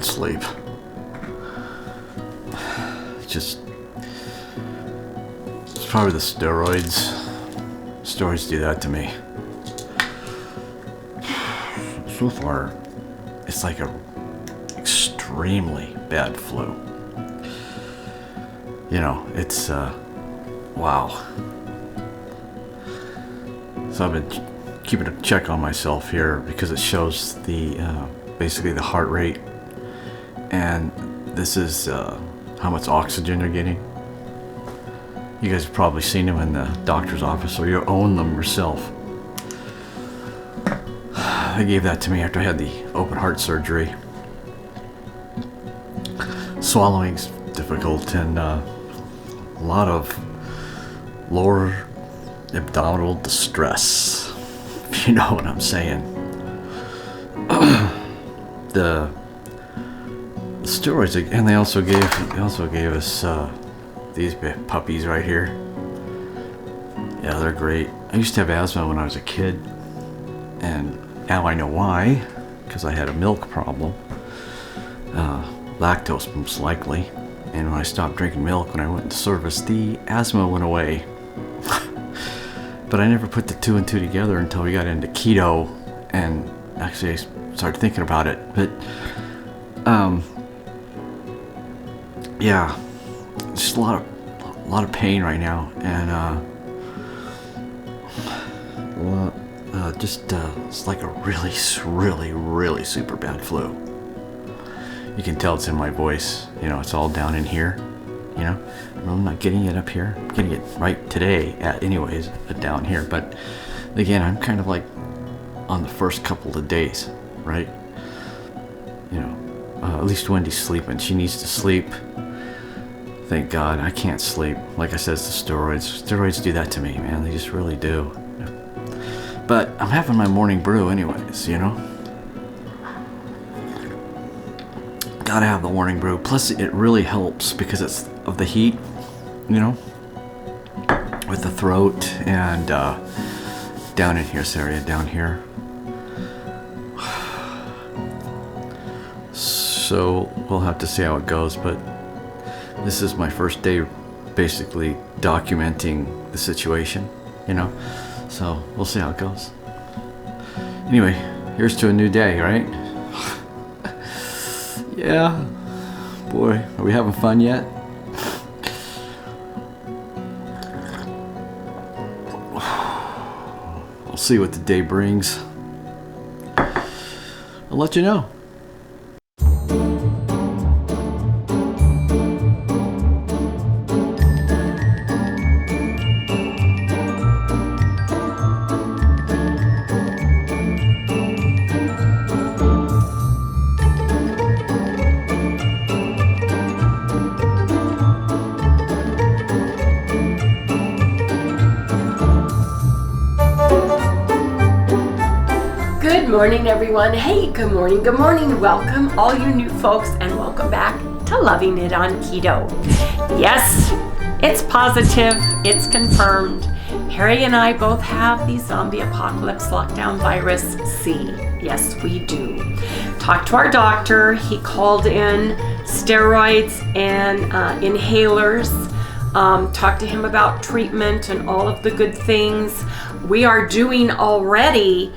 sleep. It's probably the steroids. Steroids do that to me. So far, it's like a extremely bad flu. You know, it's wow. So I've been keeping a check on myself here because it shows the basically the heart rate, and this is how much oxygen you're getting. You guys have probably seen them in the doctor's office, or you own them yourself. They gave that to me after I had the open heart surgery. Swallowing's difficult, and a lot of lower abdominal distress, if you know what I'm saying. The steroids, and they also gave us these puppies right here. Yeah, they're great. I used to have asthma when I was a kid, and now I know why, because I had a milk problem, lactose most likely. And when I stopped drinking milk, when I went into service, the asthma went away. But I never put the two and two together until we got into keto, and actually I started thinking about it. But yeah, just a lot of pain right now, and it's like a really super bad flu. You can tell it's in my voice. You know, it's all down in here. You know, I'm not getting it up here. I'm getting it right today, anyways, down here. But again, I'm kind of like on the first couple of days, right? You know, at least Wendy's sleeping. She needs to sleep. Thank God, I can't sleep. Like I said, it's the steroids. Steroids do that to me, man. They just really do. But I'm having my morning brew anyways, you know? Gotta have the morning brew. Plus, it really helps because it's of the heat, you know? With the throat and down in here, this area down here. So, we'll have to see how it goes, but this is my first day basically documenting the situation, you know? So we'll see how it goes. Anyway, here's to a new day, right? Yeah. Boy, are we having fun yet? I'll see what the day brings. I'll let you know. Good morning, everyone. Hey, good morning. Welcome, all you new folks, and welcome back to Loving It on Keto. Yes, it's positive. It's confirmed. Harry and I both have the zombie apocalypse lockdown virus C. Yes, we do. Talked to our doctor. He called in steroids and inhalers. Talked to him about treatment and all of the good things. We are doing already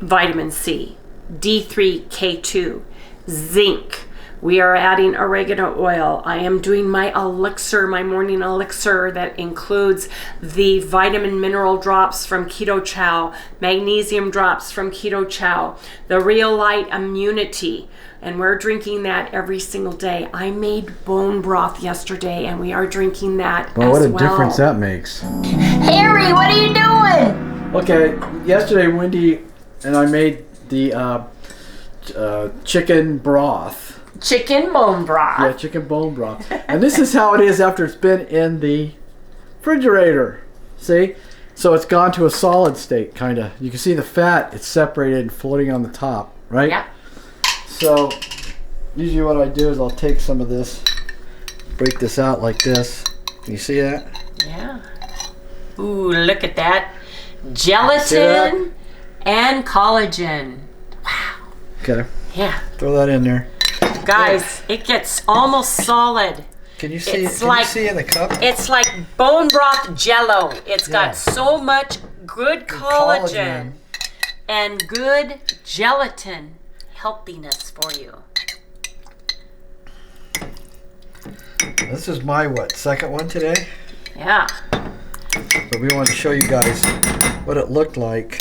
vitamin C, D3, K2, zinc. We are adding oregano oil. I am doing my elixir, my morning elixir that includes the vitamin mineral drops from Keto Chow, magnesium drops from Keto Chow, the Real Light Immunity, and we're drinking that every single day. I made bone broth yesterday, and we are drinking that Well, as what a well. difference that makes. Harry, what are you doing? Okay, yesterday Wendy and I made the chicken broth. Chicken bone broth. Yeah, chicken bone broth. And this is how it is after it's been in the refrigerator. See? So it's gone to a solid state, kind of. You can see the fat, it's separated and floating on the top, right? Yeah. So usually what I do is I'll take some of this, break this out like this. Can you see that? Yeah. Ooh, look at that. Gelatin and collagen. Wow. Okay. Yeah. Throw that in there. Guys, it gets almost solid. Can you see? It's Can like- you see in the cup? It's like bone broth jello. It's Yeah. got so much good collagen and good gelatin healthiness for you. This is my second one today. Yeah. But we wanted to show you guys what it looked like.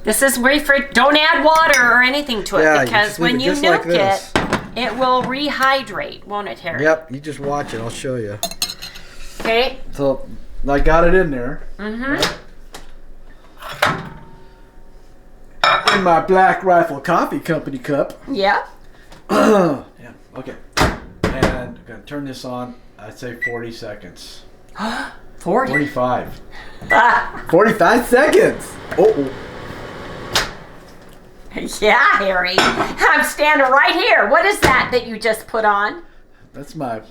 This is don't add water or anything to it, Yeah, you because just leave when it you just like nuke this. it will rehydrate, won't it, Harry? Yep, you just watch it. I'll show you. Okay. So I got it in there. In my Black Rifle Coffee Company cup. Yeah. Yeah, okay. And I'm going to turn this on, I'd say 40 seconds. 40. 45. 45 seconds! Oh. Yeah, Harry. I'm standing right here. What is that you just put on? That's my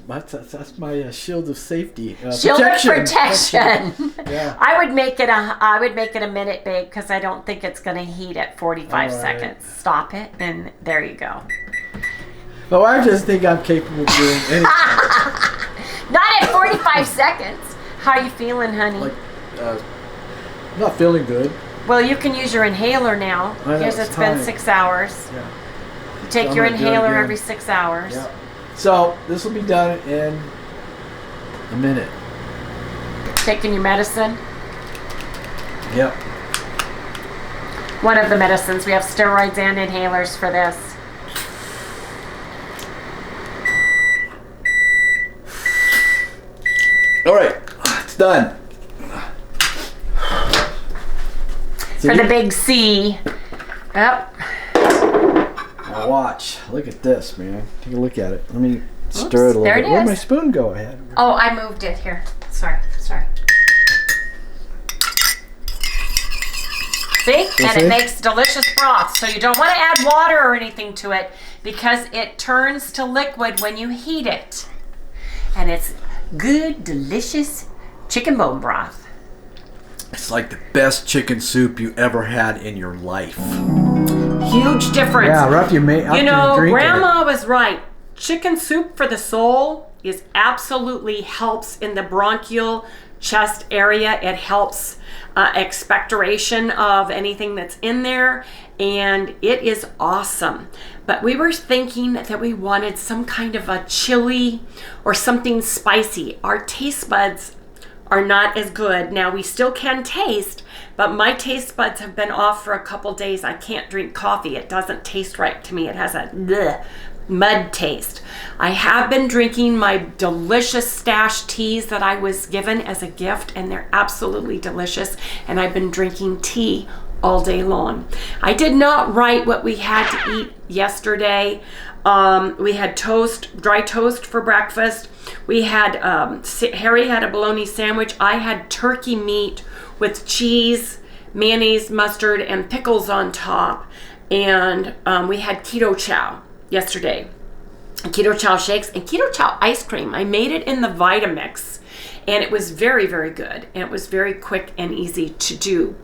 shield of safety. Shield of protection. Yeah. I would make it a minute, babe, because I don't think it's going to heat at 45 All right. seconds. Stop it, and there you go. Oh, I just think I'm capable of doing anything. Not at 45 seconds. How are you feeling, honey? Like, not feeling good. Well, you can use your inhaler now. I know, Because it's it's been time. 6 hours. Yeah. You take So your I'm gonna do it inhaler again. every 6 hours. Yeah. So this will be done in a minute. Taking your medicine. Yep. One of the medicines. We have steroids and inhalers for this. All right, it's done. For the big C. Yep. Now watch. Look at this, man. Take a look at it. Let me stir it a little there bit. it Where'd is. my spoon go? I had. Oh, I moved it here. Sorry. See? And see? it makes delicious broth. So you don't want to add water or anything to it because it turns to liquid when you heat it. And it's good, delicious chicken bone broth. It's like the best chicken soup you ever had in your life. Huge difference. Yeah, after you made. You know, Grandma was right. Chicken soup for the soul is absolutely helps in the bronchial chest area. It helps expectoration of anything that's in there, and it is awesome. But we were thinking that we wanted some kind of a chili or something spicy. Our taste buds are not as good. Now we still can taste, but my taste buds have been off for a couple days. I can't drink coffee. It doesn't taste right to me. It has a bleh, mud taste. I have been drinking my delicious stash teas that I was given as a gift, and they're absolutely delicious. And I've been drinking tea all day long. I did not write what we had to eat yesterday. We had dry toast for breakfast. We had, Harry had a bologna sandwich. I had turkey meat with cheese, mayonnaise, mustard, and pickles on top. And we had keto chow yesterday. Keto chow shakes and keto chow ice cream. I made it in the Vitamix, and it was very, very good. And it was very quick and easy to do.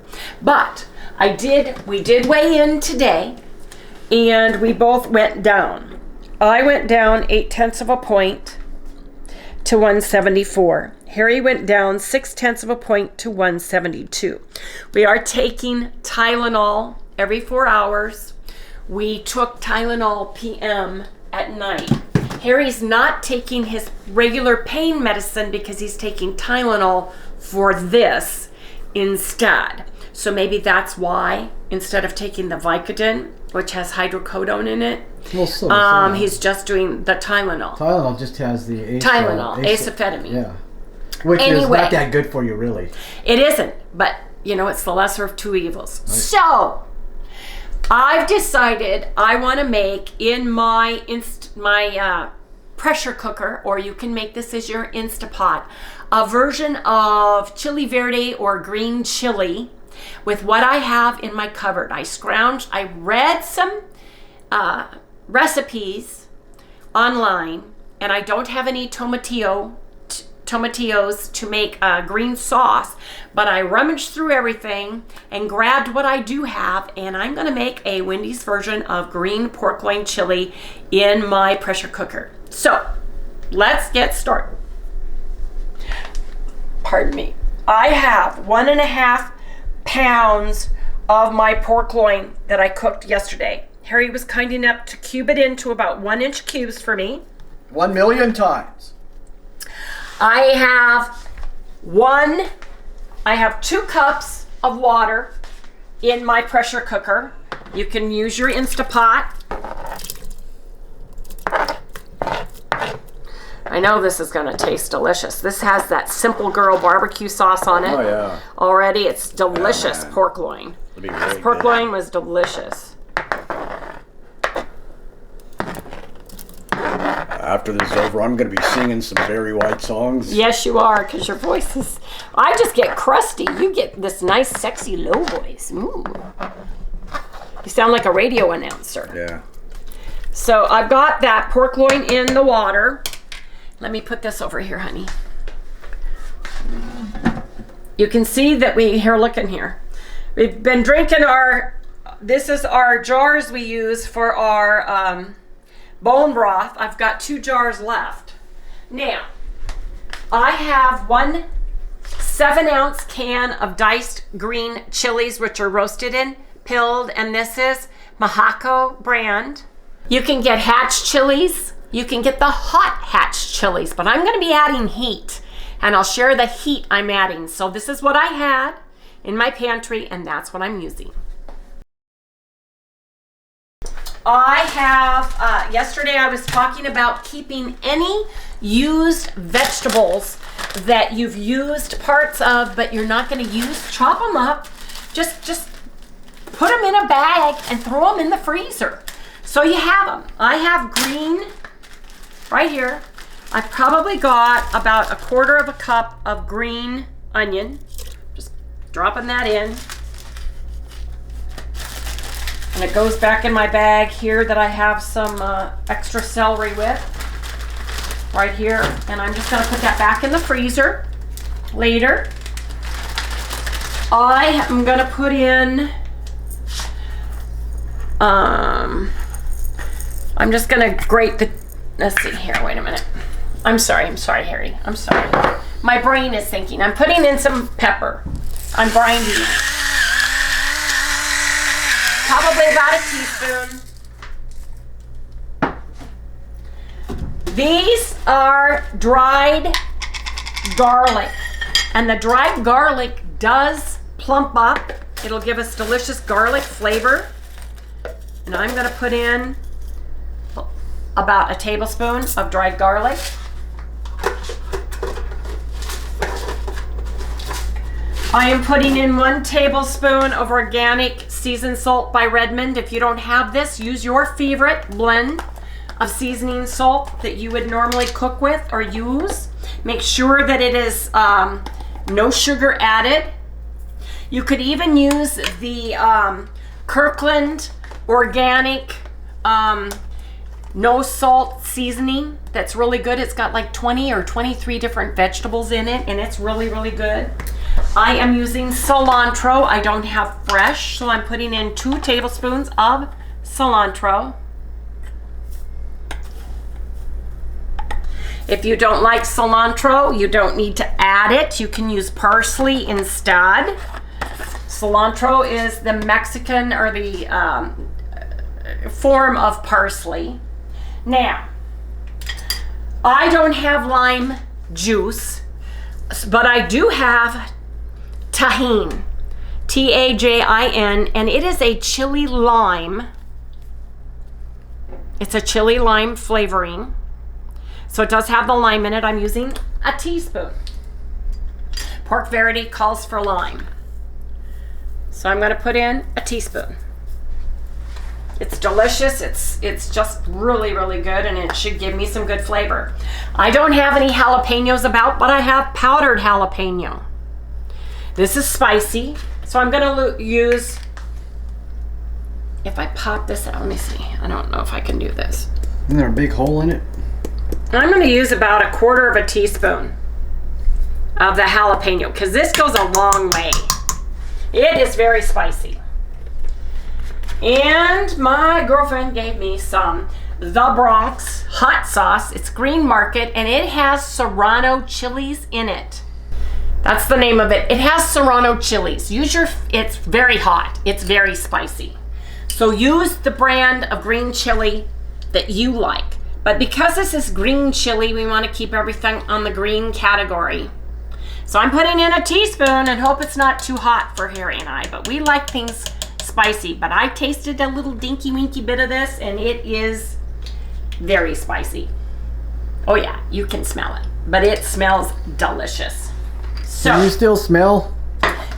But we did weigh in today, and we both went down. I went down 0.8 of a point to 174. Harry went down 0.6 of a point to 172. We are taking Tylenol every 4 hours. We took Tylenol PM at night. Harry's not taking his regular pain medicine because he's taking Tylenol for this instead. So maybe that's why, instead of taking the Vicodin, which has hydrocodone in it, he's just doing the Tylenol. Tylenol just has the acetaminophen. Yeah. Which is not that good for you, really. It isn't, but it's the lesser of two evils. Right. So I've decided I want to make in my pressure cooker, or you can make this as your Instapot, a version of chili verde or green chili with what I have in my cupboard. I read some recipes online, and I don't have any tomatillo tomatillos to make a green sauce, but I rummaged through everything and grabbed what I do have, and I'm gonna make a Wendy's version of green pork loin chili in my pressure cooker. So let's get started. Pardon me. I have 1.5 pounds of my pork loin that I cooked yesterday. Harry was kind enough to cube it into about 1-inch cubes for me. 1,000,000 times. I have 2 cups of water in my pressure cooker. You can use your Instapot. I know this is gonna taste delicious. This has that Simple Girl barbecue sauce on it. Oh yeah. Already, it's delicious man. pork loin. It'll be really This pork good. loin was delicious. After this is over, I'm going to be singing some Barry White songs. Yes, you are, because your voice is... I just get crusty. You get this nice, sexy, low voice. Ooh. You sound like a radio announcer. Yeah. So I've got that pork loin in the water. Let me put this over here, honey. You can see that here, look in here. We've been drinking this is our jars we use for our bone broth. I've got 2 jars left. Now, I have 1 7-ounce can of diced green chilies, which are roasted and pilled, and this is Mahaco brand. You can get Hatch chilies. You can get the hot Hatch chilies, but I'm gonna be adding heat, and I'll share the heat I'm adding. So this is what I had in my pantry, and that's what I'm using. I have, yesterday I was talking about keeping any used vegetables that you've used parts of, but you're not gonna use, chop them up, just put them in a bag and throw them in the freezer. So you have them. I have green right here. I probably got about 1/4 cup of green onion. Just dropping that in. And it goes back in my bag here that I have some extra celery with. Right here. And I'm just gonna put that back in the freezer later. I am gonna put in, I'm just gonna grate let's see here, wait a minute. I'm sorry, Harry, I'm sorry. My brain is thinking. I'm putting in some pepper. I'm grinding. Probably about a teaspoon. These are dried garlic. And the dried garlic does plump up. It'll give us delicious garlic flavor. And I'm gonna put in about a tablespoon of dried garlic. I am putting in 1 tablespoon of organic seasoned salt by Redmond. If you don't have this, use your favorite blend of seasoning salt that you would normally cook with or use. Make sure that it is no sugar added. You could even use the Kirkland organic no salt seasoning. That's really good. It's got like 20 or 23 different vegetables in it, and it's really, really good. I am using cilantro. I don't have fresh, so I'm putting in 2 tablespoons of cilantro. If you don't like cilantro, you don't need to add it. You can use parsley instead. Cilantro is the Mexican or the form of parsley. Now, I don't have lime juice, but I do have Tajin, Tajin, and it is a chili lime. It's a chili lime flavoring. So it does have the lime in it. I'm using a teaspoon. Pork Verde calls for lime. So I'm gonna put in a teaspoon. It's delicious. It's just really, really good, and it should give me some good flavor. I don't have any jalapenos about, but I have powdered jalapeno. This is spicy, so I'm gonna use, if I pop this out, let me see. I don't know if I can do this. Isn't there a big hole in it? I'm gonna use about 1/4 teaspoon. of the jalapeno, because this goes a long way. It is very spicy. And my girlfriend gave me some The Bronx hot sauce. It's Green Market, and it has serrano chilies in it. That's the name of it. It has serrano chilies. It's very hot. It's very spicy. So use the brand of green chili that you like. But because this is green chili, we want to keep everything on the green category. So I'm putting in a teaspoon and hope it's not too hot for Harry and I, but we like things spicy. But I tasted a little dinky winky bit of this, and it is very spicy. Oh yeah, you can smell it, but it smells delicious. So, Can you still smell?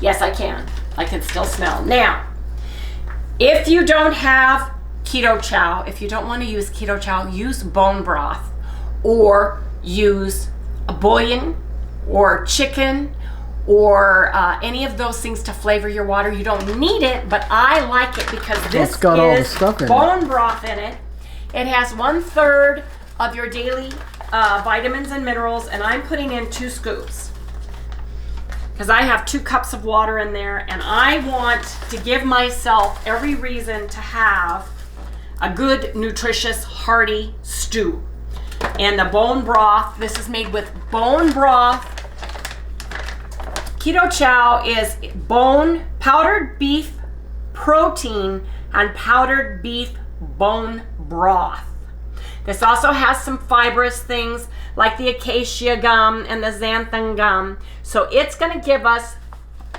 yes, I can. I can still smell. Now, if you don't have keto chow, if you don't want to use keto chow, use bone broth or use a bouillon or chicken or any of those things to flavor your water. You don't need it, but I like it because this It's got all the is stuff in it. bone broth in it. It has 1/3 of your daily vitamins and minerals, and I'm putting in 2 scoops because I have 2 cups of water in there, and I want to give myself every reason to have a good, nutritious, hearty stew. And the bone broth, this is made with bone broth. Keto chow is powdered beef protein and powdered beef bone broth. This also has some fibrous things like the acacia gum and the xanthan gum. So it's going to give us,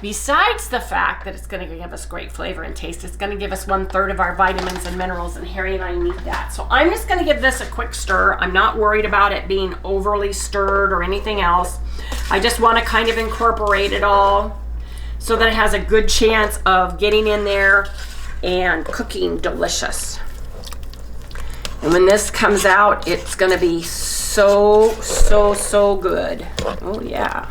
besides the fact that it's going to give us great flavor and taste, it's going to give us 1/3 of our vitamins and minerals, and Harry and I need that. So I'm just going to give this a quick stir. I'm not worried about it being overly stirred or anything else. I just want to kind of incorporate it all so that it has a good chance of getting in there and cooking delicious. And when this comes out, it's going to be so good. Oh yeah.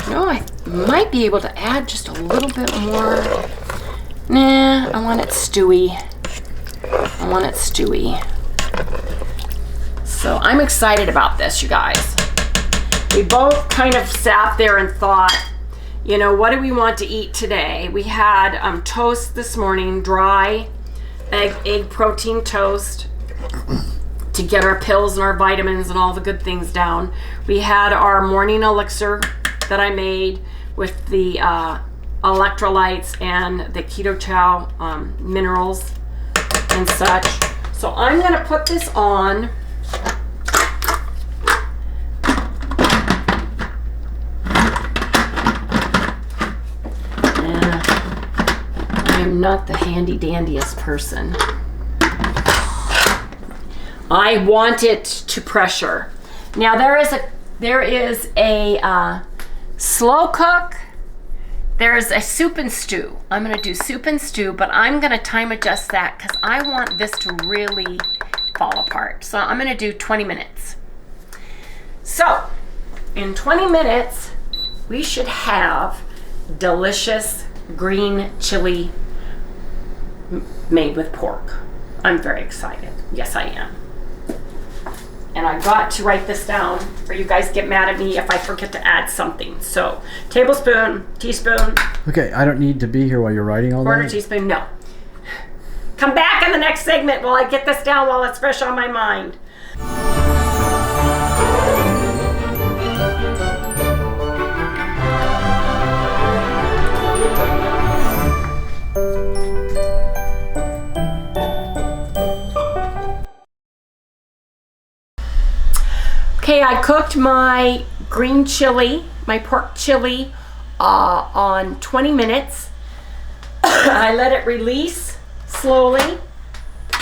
No, I might be able to add just a little bit more. Nah, I want it stewy. So I'm excited about this, you guys. We both kind of sat there and thought, you know, what do we want to eat today? We had toast this morning, dry egg protein toast to get our pills and our vitamins and all the good things down. We had our morning elixir that I made with the electrolytes and the keto chow minerals and such. So I'm going to put this on. I am not the handy dandiest person. I want it to pressure. Now there is a slow cook. There's a soup and stew. I'm going to do soup and stew, but I'm going to time adjust that because I want this to really fall apart. So I'm going to do 20 minutes. So in 20 minutes, we should have delicious green chili made with pork. I'm very excited. Yes, I am. And I got to write this down or you guys get mad at me if I forget to add something. So tablespoon, teaspoon. Okay, I don't need to be here while you're writing all Quarter that. teaspoon, no. Come back in the next segment while I get this down while it's fresh on my mind. Okay, I cooked my green chili, my pork chili, on 20 minutes. I let it release slowly,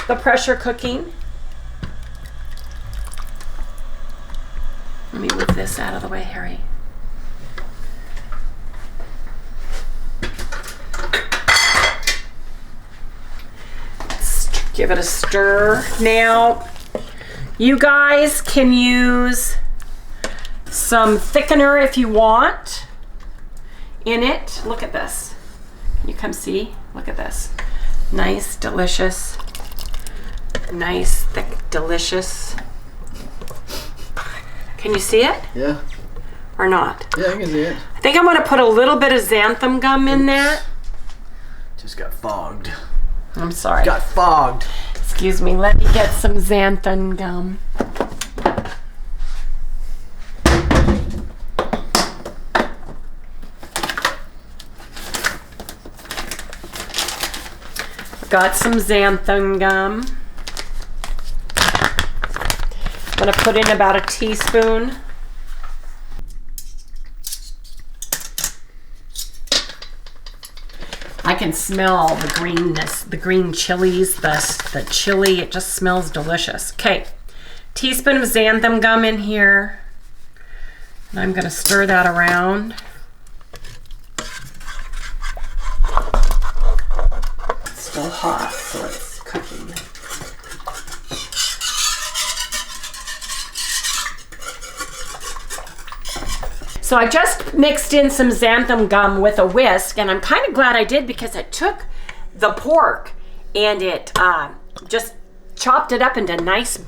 the pressure cooking. Let me move this out of the way, Harry. Let's give it a stir. Now, you guys can use some thickener if you want in it. Look at this. Can you come see? Look at this. Nice, delicious. Nice, thick, delicious. Can you see it? Yeah. or not? Yeah, I can see it. I think I'm going to put a little bit of xanthan gum in that. Just got fogged. I'm sorry. Got fogged. Excuse me, let me get some xanthan gum. Got some xanthan gum. I'm going to put in about a teaspoon. I can smell the greenness, the green chilies, the chili. It just smells delicious. Okay, teaspoon of xanthan gum in here. And I'm going to stir that around. It's still hot, so it's cooking. So I just mixed in some xanthan gum with a whisk, and I'm kind of glad I did because it took the pork and it just chopped it up into nice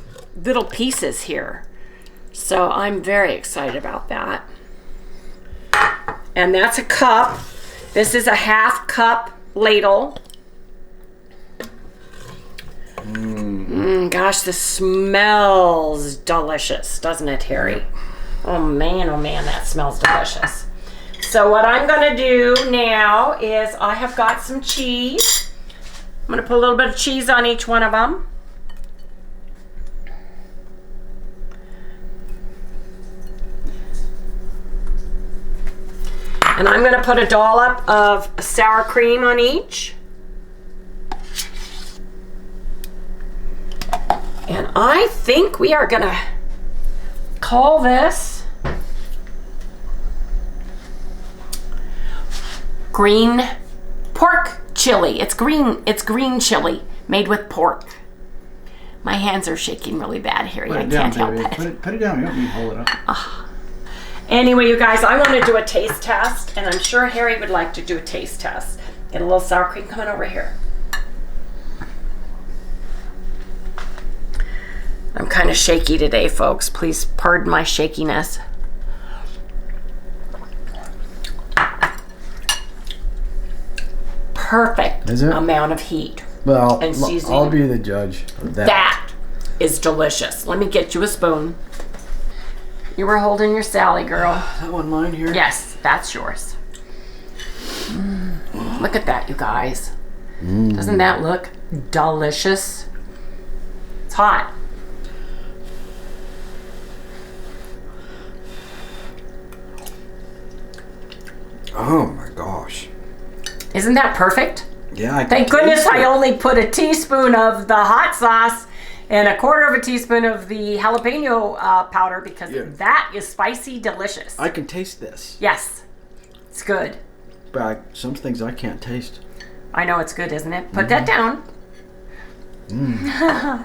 little pieces here. So I'm very excited about that. And that's a cup. This is a half cup ladle. Gosh, this smells delicious, doesn't it, Harry? Oh man, that smells delicious. So what I'm gonna do now is I have got some cheese. I'm gonna put a little bit of cheese on each one of them. And I'm gonna put a dollop of sour cream on each. And I think we are gonna call this green pork chili. It's green chili made with pork. My hands are shaking really bad here. I can't help it. Put it down. You don't need to hold it up. Anyway, you guys, I want to do a taste test, and I'm sure Harry would like to do a taste test. Get a little sour cream coming over here. I'm kind of shaky today, folks. Please pardon my shakiness. Perfect amount of heat. Well, and seasoning. I'll be the judge of that. That is delicious. Let me get you a spoon. You were holding your Sally, girl. That one mine here? Yes, that's yours. Look at that, you guys. Doesn't that look delicious? It's hot. Oh my gosh. Isn't that perfect? Yeah, Thank goodness I only put a teaspoon of the hot sauce and a quarter of a teaspoon of the jalapeno powder because that is spicy delicious. I can taste this. Yes, it's good. But some things I can't taste. I know it's good, isn't it? Put that down.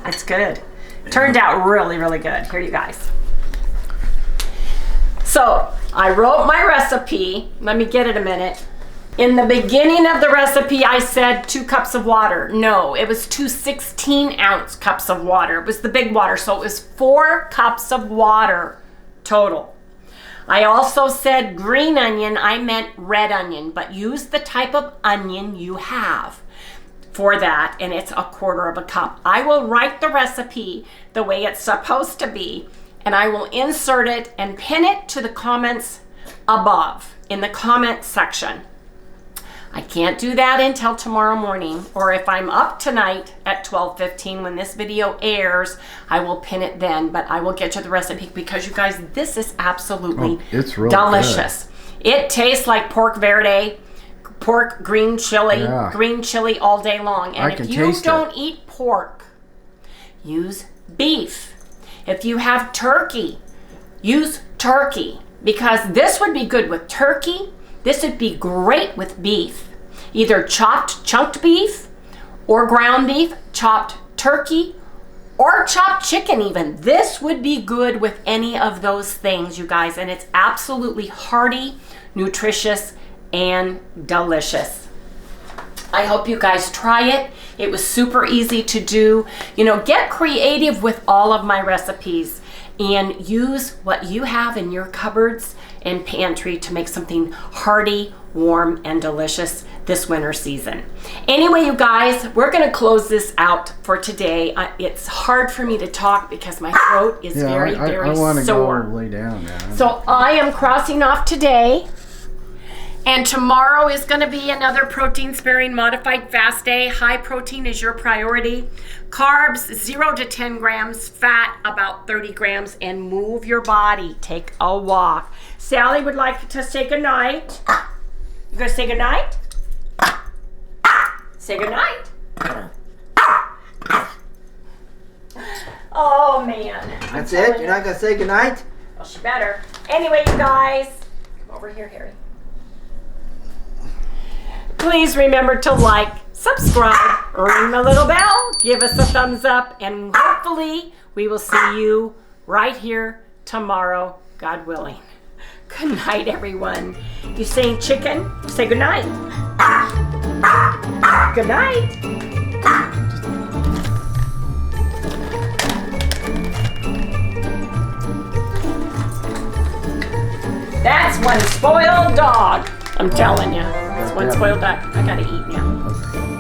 It's good. Turned out really, really good. Here, you guys. So I wrote my recipe. Let me get it a minute. In the beginning of the recipe, I said 2 cups of water. No, it was 2 16-ounce cups of water. It was the big water, so it was 4 cups of water total. I also said green onion. I meant red onion, but use the type of onion you have for that, and it's 1/4 of a cup. I will write the recipe the way it's supposed to be, and I will insert it and pin it to the comments above in the comment section. I can't do that until tomorrow morning, or if I'm up tonight at 12:15 when this video airs, I will pin it then, but I will get you the recipe because you guys, this is absolutely it's real delicious. Good. It tastes like pork verde, pork green chili, green chili all day long. And if you don't eat pork, use beef. If you have turkey, use turkey because this would be good with turkey. This would be great with beef, either chopped chunked beef or ground beef, chopped turkey, or chopped chicken even. This would be good with any of those things, you guys, and it's absolutely hearty, nutritious, and delicious. I hope you guys try it. It was super easy to do. You know, get creative with all of my recipes. and use what you have in your cupboards and pantry to make something hearty, warm, and delicious this winter season. Anyway, you guys, we're gonna close this out for today. It's hard for me to talk because my throat is very I want to sore. go lay down now. So I am crossing off today. And tomorrow is going to be another protein sparing modified fast day. High protein is your priority. Carbs 0 to 10 grams, fat about 30 grams, and move your body. Take a walk. Sally would like to say goodnight. You going to say goodnight? Say goodnight. Oh man. That's it? You're not going to say goodnight? Well, she better. Anyway, you guys, come over here, Harry. Please remember to like, subscribe, ring the little bell, give us a thumbs up, and hopefully we will see you right here tomorrow, God willing. Good night, everyone. You saying chicken? Say good night. Good night. That's one spoiled dog. I'm telling you. It's one spoiled dog. I gotta eat now.